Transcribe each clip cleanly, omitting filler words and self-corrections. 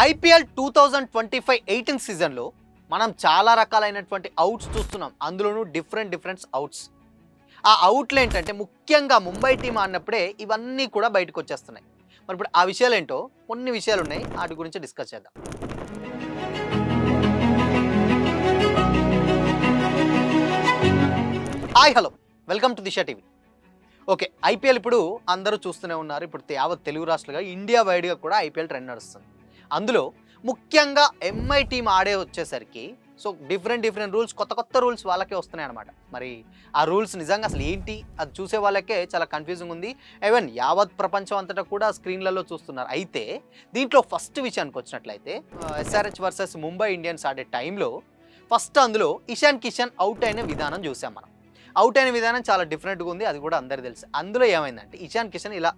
IPL 2025-18 సీజన్లో మనం చాలా రకాలైనటువంటి అవుట్స్ చూస్తున్నాం. అందులోనూ డిఫరెంట్ అవుట్స్. ఆ అవుట్లు ఏంటంటే ముఖ్యంగా ముంబై టీం ఆడినప్పుడే ఇవన్నీ కూడా బయటకు వచ్చేస్తున్నాయి. మరి ఇప్పుడు ఆ విషయాలేంటో కొన్ని విషయాలు ఉన్నాయి, వాటి గురించి డిస్కస్ చేద్దాం. Hi hello, welcome to Disha TV. Okay, IPL ఇప్పుడు అందరూ చూస్తూనే ఉన్నారు. ఇప్పుడు యావత్ తెలుగు రాష్ట్రాలుగా ఇండియా వైడ్గా కూడా ఐపీఎల్ ట్రెండ్ నడుస్తుంది. అందులో ముఖ్యంగా ఎంఐ టీం ఆడే వచ్చేసరికి సో డిఫరెంట్ రూల్స్, కొత్త రూల్స్ వాళ్ళకే వస్తున్నాయి అనమాట. మరి ఆ రూల్స్ నిజంగా అసలు ఏంటి అది చూసే వాళ్ళకే చాలా కన్ఫ్యూజింగ్ ఉంది. ఈవెన్ యావత్ ప్రపంచం అంతటా కూడా స్క్రీన్లలో చూస్తున్నారు. అయితే దీంట్లో ఫస్ట్ విషయానికి వచ్చినట్లయితే ఎస్ఆర్హెచ్ వర్సెస్ ముంబై ఇండియన్స్ ఆడే టైంలో ఫస్ట్ అందులో ఇషాన్ కిషన్ అవుట్ అయిన విధానం చూసాం మనం. అవుట్ అయిన విధానం చాలా డిఫరెంట్గా ఉంది, అది కూడా అందరికీ తెలుసు. అందులో ఏమైందంటే ఇషాన్ కిషన్ ఇలా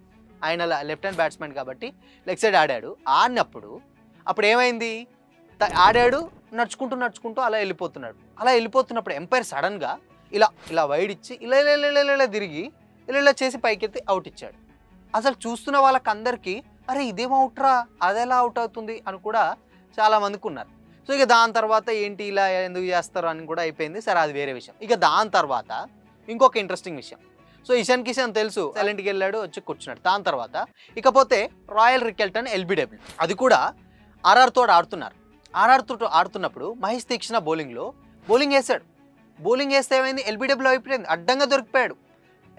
ఆయన లెఫ్ట్ హ్యాండ్ బ్యాట్స్మెన్ కాబట్టి లెగ్ సైడ్ ఆడాడు. అప్పుడు ఏమైంది, ఆడాడు నడుచుకుంటూ అలా వెళ్ళిపోతున్నప్పుడు ఎంపైర్ సడన్గా ఇలా వైడ్ ఇచ్చి ఇలా తిరిగి ఇలా చేసి పైకెత్తి అవుట్ ఇచ్చాడు. అసలు చూస్తున్న వాళ్ళకందరికీ అరే ఇదేం అవుట్రా, అదెలా అవుట్ అవుతుంది అని కూడా చాలామందికి ఉన్నారు. సో ఇక దాని తర్వాత ఏంటి ఇలా ఎందుకు చేస్తారు అని కూడా అయిపోయింది. సరే అది వేరే విషయం. ఇక దాని తర్వాత ఇంకొక ఇంట్రెస్టింగ్ విషయం. సో ఇషాన్ కిషన్ తెలుసు, సైలెంట్కి వెళ్ళాడు, వచ్చి కూర్చున్నాడు. దాని తర్వాత ఇకపోతే రాయల్ రికెల్టన్ ఎల్బిడబ్ల్యూ, అది కూడా ఆర్ఆర్తో ఆడుతున్నప్పుడు మహేష్ తీక్షణ బౌలింగ్ వేసాడు. బౌలింగ్ వేస్తే ఏమైంది, ఎల్బిడబ్ల్యూ అయిపోయింది, అడ్డంగా దొరికిపోయాడు.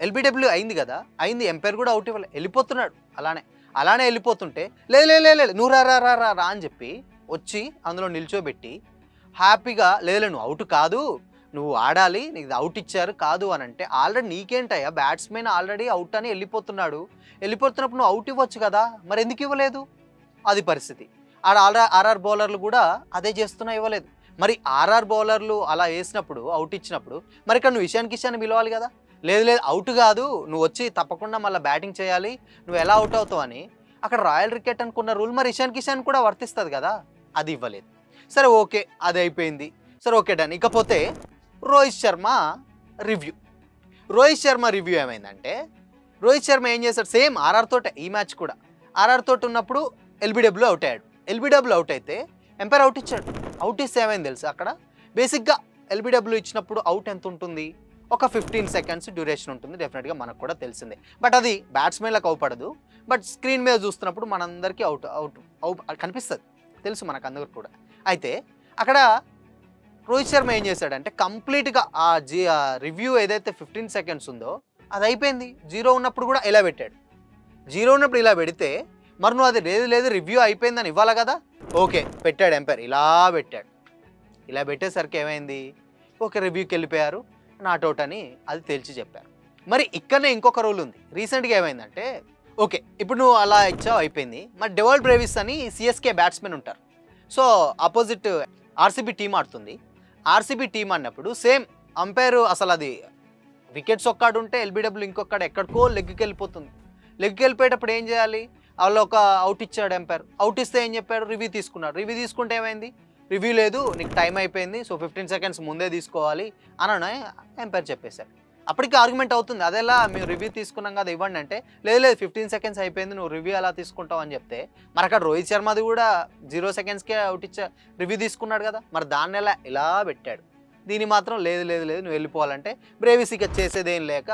ఎల్బిడబ్ల్యూ అయింది కదా, అయింది, ఎంపైర్ కూడా అవుట్ ఇవ్వాలి, వెళ్ళిపోతున్నాడు. అలానే వెళ్ళిపోతుంటే లేదు నువ్వు రా అని చెప్పి వచ్చి అందులో నిల్చోబెట్టి హ్యాపీగా లేదు నువ్వు అవుట్ కాదు, నువ్వు ఆడాలి, నీకు అవుట్ ఇచ్చారు కాదు అని అంటే ఆల్రెడీ నీకేంటయ్యా, బ్యాట్స్మెన్ ఆల్రెడీ అవుట్ అని వెళ్ళిపోతున్నప్పుడు నువ్వు అవుట్ ఇవ్వచ్చు కదా, మరి ఎందుకు ఇవ్వలేదు? అది పరిస్థితి. ఆర్ఆర్ బౌలర్లు కూడా అదే చేస్తున్నా, ఇవ్వలేదు. మరి ఆర్ఆర్ బౌలర్లు అలా వేసినప్పుడు అవుట్ ఇచ్చినప్పుడు మరి ఇక్కడ నువ్వు ఇషాన్ కిషన్ పిలవాలి కదా, లేదు అవుట్ కాదు, నువ్వు వచ్చి తప్పకుండా మళ్ళీ బ్యాటింగ్ చేయాలి, నువ్వు ఎలా అవుట్ అవుతావు అని అక్కడ రాయల్ రికెట్ అనుకున్న రూల్ మరి ఇషాన్ కిషన్ కూడా వర్తిస్తుంది కదా, అది ఇవ్వలేదు. సరే ఓకే, అది అయిపోయింది. సరే ఓకే డన్. ఇకపోతే రోహిత్ శర్మ రివ్యూ ఏమైందంటే రోహిత్ శర్మ ఏం చేశాడు, సేమ్ ఆర్ఆర్ తోటే ఈ మ్యాచ్ కూడా. ఆర్ఆర్ తోటి ఉన్నప్పుడు ఎల్బిడబ్ల్యూ అవుట్ అయ్యాడు. ఎల్బిడబ్ల్యూ అవుట్ అయితే ఎంపైర్ అవుట్ ఇచ్చాడు. అవుట్ ఇస్తే ఏమైంది తెలుసు, అక్కడ బేసిక్గా ఎల్బిడబ్ల్యూ ఇచ్చినప్పుడు అవుట్ ఎంత ఉంటుంది, ఒక 15 సెకండ్స్ డ్యూరేషన్ ఉంటుంది. డెఫినెట్గా మనకు కూడా తెలిసిందే. బట్ అది బ్యాట్స్మెన్లకు అవుపడదు. బట్ స్క్రీన్ మీద చూస్తున్నప్పుడు మనందరికీ అవుట్ కనిపిస్తుంది, తెలుసు మనకు అందరికి కూడా. అయితే అక్కడ రోహిత్ శర్మ ఏం చేశాడంటే కంప్లీట్గా ఆ రివ్యూ ఏదైతే 15 సెకండ్స్ ఉందో అది అయిపోయింది. 0 ఉన్నప్పుడు కూడా ఇలా పెట్టాడు. 0 ఉన్నప్పుడు ఇలా పెడితే మరి నువ్వు అది లేదు రివ్యూ అయిపోయిందని ఇవ్వాలి కదా, ఓకే పెట్టాడు ఎంపైర్, ఇలా పెట్టేసరికి ఏమైంది, ఓకే రివ్యూకి వెళ్ళిపోయారు, నాట్అవుట్ అని అది తేల్చి చెప్పారు. మరి ఇక్కడనే ఇంకొక రూల్ ఉంది. రీసెంట్గా ఏమైందంటే ఓకే ఇప్పుడు నువ్వు అలా ఇచ్చావు అయిపోయింది, మరి డెవాల్ బ్రేవిస్ అని సిఎస్కే బ్యాట్స్మెన్ ఉంటారు. సో ఆపోజిట్ ఆర్సీబీ టీం ఆడుతుంది. ఆర్సీబీ టీం అన్నప్పుడు సేమ్ అంపైర్ అసలు అది వికెట్స్ ఒక్కడు ఉంటే ఎల్బిడబ్ల్యూ ఇంకొకడు ఎక్కడికో లెగ్కి వెళ్ళిపోయేటప్పుడు ఏం చేయాలి, వాళ్ళు ఒక అవుట్ ఇచ్చాడు ఎంపైర్. అవుట్ ఇస్తే ఏం చెప్పాడు, రివ్యూ తీసుకుంటే ఏమైంది, రివ్యూ లేదు, నీకు టైం అయిపోయింది, సో 15 సెకండ్స్ ముందే తీసుకోవాలి అని ఎంపైర్ చెప్పేశాడు. అప్పటికి ఆర్గ్యుమెంట్ అవుతుంది, అదేలా మేము రివ్యూ తీసుకున్నాం కదా ఇవ్వండి అంటే లేదు 15 సెకండ్స్ అయిపోయింది, నువ్వు రివ్యూ ఎలా తీసుకుంటావు అని చెప్తే మరి అక్కడ రోహిత్ శర్మది కూడా 0 సెకండ్స్కే అవుట్ ఇచ్చా రివ్యూ తీసుకున్నాడు కదా, మరి దాన్ని ఇలా పెట్టాడు. దీన్ని మాత్రం లేదు నువ్వు వెళ్ళిపోవాలంటే బ్రేవిస్ ఇక చేసేదేం లేక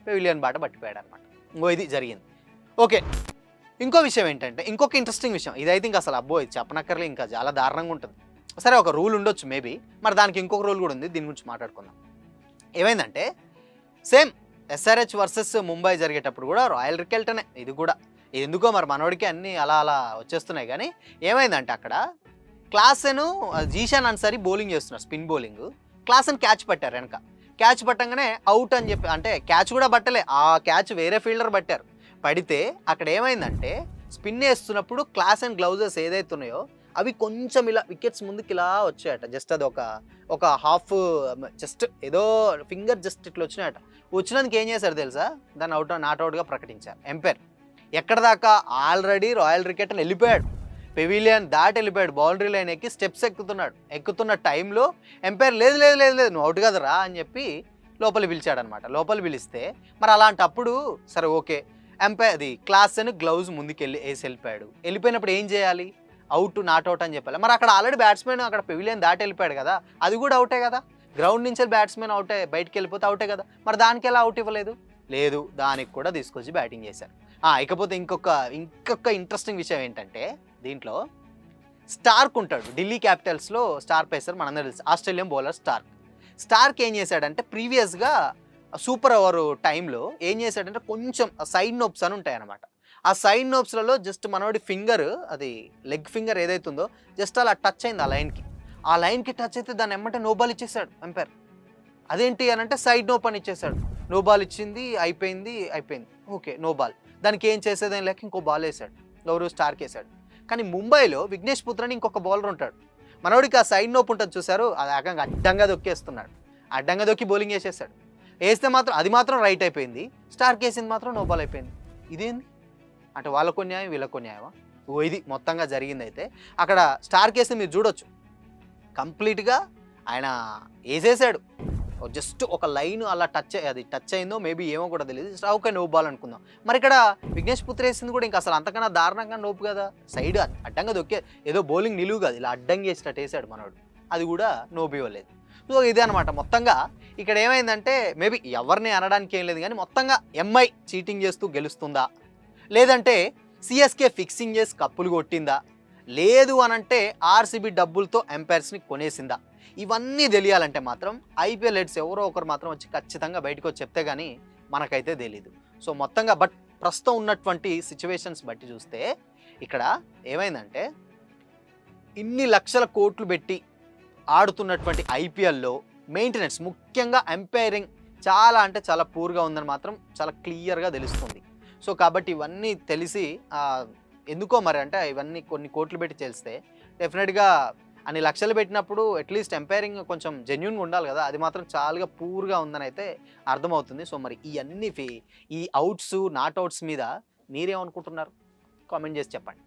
పెవిలియన్ బాట పట్టిపోయాడు అనమాట. ఇది జరిగింది. ఓకే, ఇంకో విషయం ఏంటంటే ఇంకొక ఇంట్రెస్టింగ్ విషయం, ఇదైతే ఇంకా అసలు ఇది చెప్పనక్కర్లే, ఇంకా చాలా దారుణంగా ఉంటుంది. సరే ఒక రూల్ ఉండొచ్చు మేబీ, మరి దానికి ఇంకొక రూల్ కూడా ఉంది, దీని గురించి మాట్లాడుకుందాం. ఏమైందంటే సేమ్ ఎస్ఆర్హెచ్ వర్సెస్ ముంబై జరిగేటప్పుడు కూడా రాయల్ రికెల్టనే ఇది కూడా. ఎందుకో మరి మనోడికి అన్నీ అలా వచ్చేస్తున్నాయి. కానీ ఏమైందంటే అక్కడ క్లాసెను జీషాన్ అన్సారీ బౌలింగ్ చేస్తున్నారు, స్పిన్ బౌలింగ్. క్లాసెన్ క్యాచ్ పట్టారు, వెనక క్యాచ్ పట్టంగానే అవుట్ అని చెప్పి, అంటే క్యాచ్ కూడా పట్టలే, ఆ క్యాచ్ వేరే ఫీల్డర్ పట్టారు. పడితే అక్కడ ఏమైందంటే స్పిన్ వేస్తున్నప్పుడు క్లాసెన్ గ్లౌజెస్ ఏదైతే ఉన్నాయో అవి కొంచెం ఇలా వికెట్స్ ముందుకు ఇలా వచ్చాయట. జస్ట్ అది ఒక హాఫ్, జస్ట్ ఏదో ఫింగర్ జస్ట్ ఇట్లా వచ్చినందుకు ఏం చేశారు తెలుసా, దాన్ని నాట్అవుట్గా ప్రకటించారు ఎంపైర్. ఎక్కడ దాకా, ఆల్రెడీ రాయల్ రికెట్ వెళ్ళిపోయాడు, పెవిలియన్ దాటి వెళ్ళిపోయాడు, బౌండరీ లైన్ ఎక్కి స్టెప్స్ ఎక్కుతున్న టైంలో ఎంపైర్ లేదు నువ్వు అవుట్ కదరా అని చెప్పి లోపలి పిలిచాడనమాట. లోపలి పిలిస్తే మరి అలాంటప్పుడు సరే ఓకే ఎంపైర్ అది క్లాస్ అని గ్లౌజ్ ముందుకెళ్ళి వేసి వెళ్ళిపోయినప్పుడు ఏం చేయాలి, అవుట్ నాట్ అవుట్ అని చెప్పాలి. మరి అక్కడ ఆల్రెడీ బ్యాట్స్మెన్ అక్కడ పెవిలియన్ దాటి వెళ్ళిపోయాడు కదా, అది కూడా అవుటే కదా. గ్రౌండ్ నుంచి బ్యాట్స్మెన్ అవుటే బయటికి వెళ్ళిపోతే అవుటే కదా, మరి దానికి ఎలా అవుట్ ఇవ్వలేదు? లేదు, దానికి కూడా తీసుకొచ్చి బ్యాటింగ్ చేశారు. ఇకపోతే ఇంకొక ఇంట్రెస్టింగ్ విషయం ఏంటంటే దీంట్లో స్టార్క్ ఉంటాడు. ఢిల్లీ క్యాపిటల్స్లో స్టార్ పేసర్ మనందరూ తెలుసు, ఆస్ట్రేలియన్ బౌలర్ స్టార్క్. స్టార్క్ ఏం చేశాడంటే ప్రీవియస్గా సూపర్ ఓవర్ టైంలో ఏం చేశాడంటే కొంచెం సైడ్ నోబ్స్ అని ఉంటాయి అనమాట. ఆ సైడ్ నోబ్స్లలో జస్ట్ మనోడి ఫింగర్, అది లెగ్ ఫింగర్ ఏదైతే ఉందో జస్ట్ అలా టచ్ అయింది ఆ లైన్కి టచ్ అయితే దాన్ని ఎమ్మటే నో బాల్ ఇచ్చేసాడు ఎంపైర్. అదేంటి అని అంటే సైడ్ నో పని ఇచ్చేసాడు. నో బాల్ ఇచ్చింది, అయిపోయింది. Okay, no ball. దానికి ఏం చేసేదేం లేక ఇంకో బాల్ వేసాడు, ఎవరు స్టార్క్ వేసాడు. కానీ ముంబైలో విఘ్నేష్ పుత్ర అని ఇంకొక బౌలర్ ఉంటాడు. మనోడికి ఆ సైడ్ నోప్ ఉంటుంది చూసారు, అది ఏకంగా అడ్డంగా దొక్కేస్తున్నాడు. అడ్డంగా దొక్కి బౌలింగ్ వేసేసాడు. వేస్తే మాత్రం అది మాత్రం రైట్ అయిపోయింది, స్టార్క్ వేసింది మాత్రం నో బాల్ అయిపోయింది. ఇదేంది అంటే వాళ్ళకు న్యాయం వీళ్ళకు న్యాయమా? ఇది మొత్తంగా జరిగింది. అయితే అక్కడ స్టార్క్ వేస్తే మీరు చూడొచ్చు, కంప్లీట్గా ఆయన వేసేసాడు. జస్ట్ ఒక లైన్ అలా అది టచ్ అయిందో మేబీ ఏమో కూడా తెలియదు, ఓకే నో బాల్ అనుకుందాం. మరి ఇక్కడ విఘ్నేష్ పుత్ర వేసింది కూడా ఇంకా అసలు అంతకన్నా దారుణంగా నోపు కదా, సైడ్ అడ్డంగా దొక్కే, ఏదో బౌలింగ్ నిలువు కాదు, ఇలా అడ్డంగా వేసినట్టు వేసాడు మనోడు, అది కూడా నోపు ఇవ్వలేదు. సో ఇదే అనమాట మొత్తంగా. ఇక్కడ ఏమైందంటే మేబీ ఎవరిని అనడానికి ఏం లేదు, కానీ మొత్తంగా ఎంఐ చీటింగ్ చేస్తూ గెలుస్తుందా, లేదంటే సిఎస్కే ఫిక్సింగ్ చేసి కప్పులు కొట్టిందా, లేదు అనంటే ఆర్సీబీ డబ్బులతో ఎంపైర్స్ని కొనేసిందా, ఇవన్నీ తెలియాలంటే మాత్రం ఐపీఎల్ హెడ్స్ ఎవరో ఒకరు మాత్రం వచ్చి ఖచ్చితంగా బయటకు వచ్చి చెప్తే కానీ మనకైతే తెలీదు. సో మొత్తంగా బట్ ప్రస్తుతం ఉన్నటువంటి సిచ్యువేషన్స్ బట్టి చూస్తే ఇక్కడ ఏమైందంటే ఇన్ని లక్షల కోట్లు పెట్టి ఆడుతున్నటువంటి ఐపీఎల్లో మెయింటెనెన్స్, ముఖ్యంగా ఎంపైరింగ్ చాలా అంటే చాలా పూర్గా ఉందని మాత్రం చాలా క్లియర్గా తెలుస్తుంది. సో కాబట్టి ఇవన్నీ తెలిసి ఎందుకో మరి అంటే ఇవన్నీ కొన్ని కోట్లు పెట్టి తెలిస్తే డెఫినెట్గా అన్ని లక్షలు పెట్టినప్పుడు అట్లీస్ట్ ఎంపైరింగ్ కొంచెం జెన్యున్గా ఉండాలి కదా, అది మాత్రం చాలా పూర్గా ఉందని అయితే అర్థమవుతుంది. సో మరి ఈ అవుట్స్ నాట్ అవుట్స్ మీద మీరేమనుకుంటున్నారు? కామెంట్ చేసి చెప్పండి.